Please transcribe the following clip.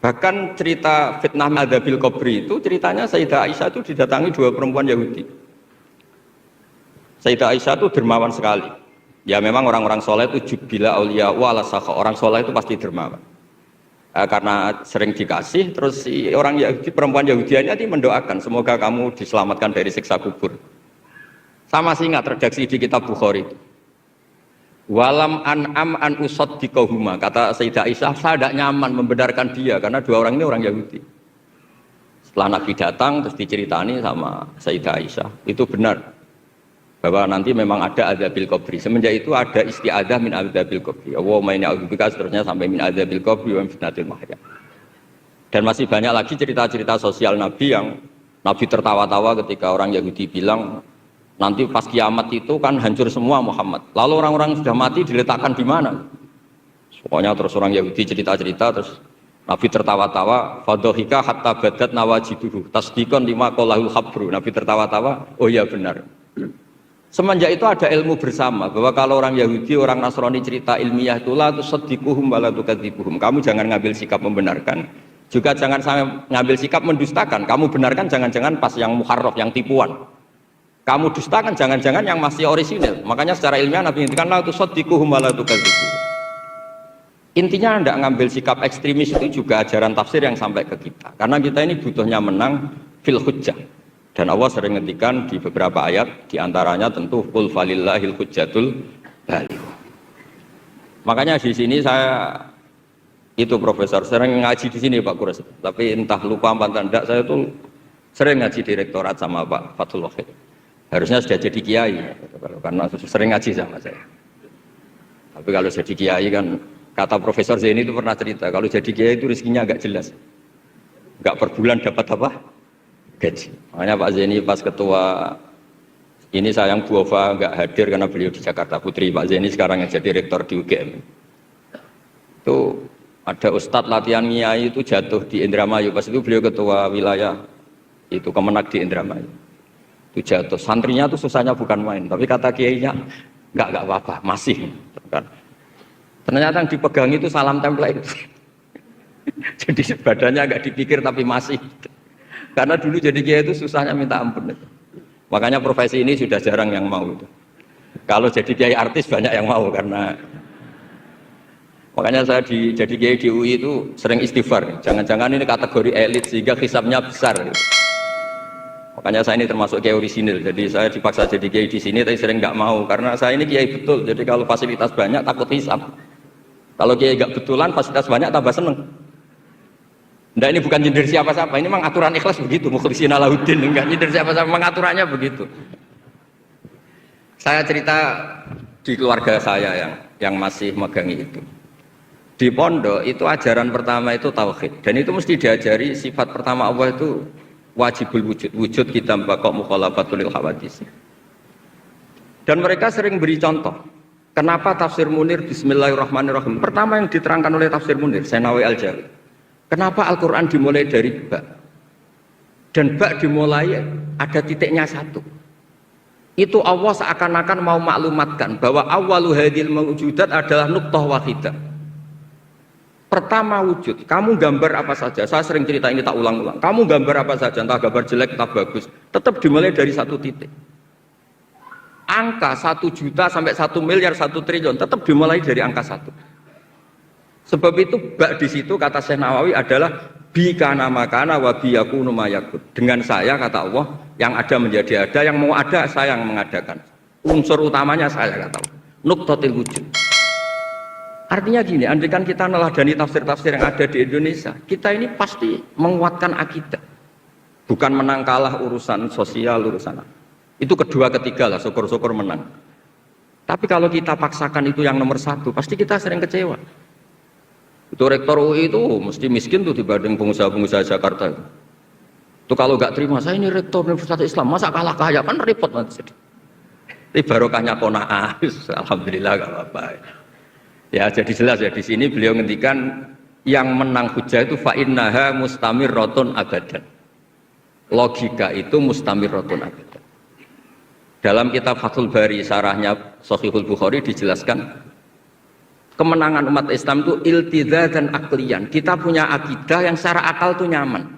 Bahkan cerita fitnah adzabil qabri itu ceritanya Sayyidah Aisyah itu didatangi dua perempuan Yahudi. Sayyidah Aisyah itu dermawan sekali. Ya memang orang-orang soleh itu jubila auliya wala sakha. Orang soleh itu pasti dermawan. Karena sering dikasih, terus si orang Yahudi, perempuan Yahudianya ini mendoakan semoga kamu diselamatkan dari siksa kubur. Sama sih ingat redaksi di kitab Bukhari itu. Walam an'am an usaddiqahuma, kata Sayyidah Aisyah, saya tidak nyaman membenarkan dia karena dua orang ini orang Yahudi. Setelah Nabi datang terus diceritani sama Sayyidah Aisyah, itu benar bahwa nanti memang ada adzabil qabri. Semenjak itu ada isti'adzah min adzabil qabri. Allahumma inni a'udzubika, seterusnya sampai min adzabil qabri wa min fitnatil mahya. Dan masih banyak lagi cerita-cerita sosial Nabi yang Nabi tertawa-tawa ketika orang Yahudi bilang nanti pas kiamat itu kan hancur semua Muhammad. Lalu orang-orang sudah mati diletakkan di mana? Pokoknya terus orang Yahudi cerita-cerita, terus Nabi tertawa-tawa, fadhika hatta badat nawajiduhu tasdiqan lima qalahul khabru. Nabi tertawa-tawa, oh ya benar. Semenjak itu ada ilmu bersama bahwa kalau orang Yahudi, orang Nasrani cerita ilmiah itu la tusaddiquhum wa la tukadzibuhum. Kamu jangan ngambil sikap membenarkan, juga jangan sampai ngambil sikap mendustakan. Kamu benarkan jangan-jangan pas yang muharraf, yang tipuan. Kamu dustakan jangan-jangan yang masih orisinil. Makanya secara ilmiah Nabi ngendikan la tusaddiquhum wa la tukadzibuhum. Intinya tidak ngambil sikap ekstremis itu juga ajaran tafsir yang sampai ke kita. Karena kita ini butuhnya menang fil hujjah. Dan Allah sering ngendikan di beberapa ayat, diantaranya tentu qul falillahil hujjatul baligh. Makanya di sini saya itu profesor sering ngaji di sini Pak Kures. Tapi entah lupa apa tidak, saya tuh sering ngaji di rektorat sama Pak Fathul Wahid. Harusnya sudah jadi kiai karena sering ngaji sama saya. Tapi kalau jadi kiai kan, kata Profesor Zaini itu pernah cerita, kalau jadi kiai itu rezekinya agak jelas, nggak per bulan dapat apa gaji. Makanya Pak Zaini pas ketua ini sayang Bu Ova nggak hadir karena beliau di Jakarta, putri Pak Zaini sekarang yang jadi rektor di UGM. Itu ada Ustadz latihan kiai itu jatuh di Indramayu, pas itu beliau ketua wilayah itu Kemenak di Indramayu. Itu jatuh, santrinya tuh susahnya bukan main, tapi kata kiainya nggak apa-apa, masih kan. Ternyata yang dipegang itu salam tempel itu. Jadi badannya agak dipikir tapi masih. Karena dulu jadi kiai itu susahnya minta ampun. Makanya profesi ini sudah jarang yang mau itu. Kalau jadi kiai artis banyak yang mau karena makanya saya jadi kiai di UI itu sering istighfar. Jangan-jangan ini kategori elit sehingga hisabnya besar. Makanya saya ini termasuk kiai orisinil. Jadi saya dipaksa jadi kiai di sini tapi sering nggak mau karena saya ini kiai betul. Jadi kalau fasilitas banyak takut hisab. Kalau kiai nggak betulan fasilitas banyak tambah seneng. Nah ini bukan nyindir siapa-siapa, ini memang aturan ikhlas begitu, mukhlisin alahuddin, enggak nyindir siapa-siapa, memang aturannya begitu. Saya cerita di keluarga saya yang masih megangi itu. Di pondok itu ajaran pertama itu tauhid, dan itu mesti diajari sifat pertama Allah itu wajibul wujud, wujud kita mbakok mukhalafatul lil hawadis. Dan mereka sering beri contoh. Kenapa tafsir Munir Bismillahirrahmanirrahim? Pertama yang diterangkan oleh tafsir Munir, Senawi Al-Jawi. Kenapa Al-Quran dimulai dari ba? Dan ba dimulai ada titiknya satu. Itu Allah seakan-akan mau maklumatkan bahwa awalu hadil mawujudat adalah nuqtah wahidah. Pertama wujud, kamu gambar apa saja, saya sering cerita ini tak ulang-ulang. Kamu gambar apa saja, entah gambar jelek, entah bagus, tetap dimulai dari satu titik. Angka 1 juta sampai 1 miliar 1 triliun tetap dimulai dari angka 1. Sebab itu bak di situ kata Syekh Nawawi adalah bi kana makana wa bi yakunu mayakun. Dengan saya kata Allah yang ada menjadi ada, yang mau ada saya yang mengadakan. Unsur utamanya saya kata Allah. Nuqtatil wujud. Artinya gini, andaikan kita neladani tafsir-tafsir yang ada di Indonesia, kita ini pasti menguatkan akidah. Bukan menang kalah urusan sosial, urusan apa. Itu kedua ketiga lah, syukur-syukur menang. Tapi kalau kita paksakan itu yang nomor satu, pasti kita sering kecewa. Itu rektor UI itu mesti miskin tuh dibanding pengusaha-pengusaha Jakarta. Itu kalau nggak terima, saya ini rektor Universitas Islam, masa kalah kaya kan repot nanti. Tapi barokahnya qanaah, alhamdulillah nggak apa-apa. Ya jadi jelas ya di sini beliau ngendikan yang menang hujah itu fa innaha mustamirratun abadan. Logika itu mustamirratun abadan. Dalam kitab Fathul Bari sarahnya Shahihul Bukhari dijelaskan Kemenangan umat Islam itu iltidza dan aklian. Kita punya akidah yang secara akal itu nyaman.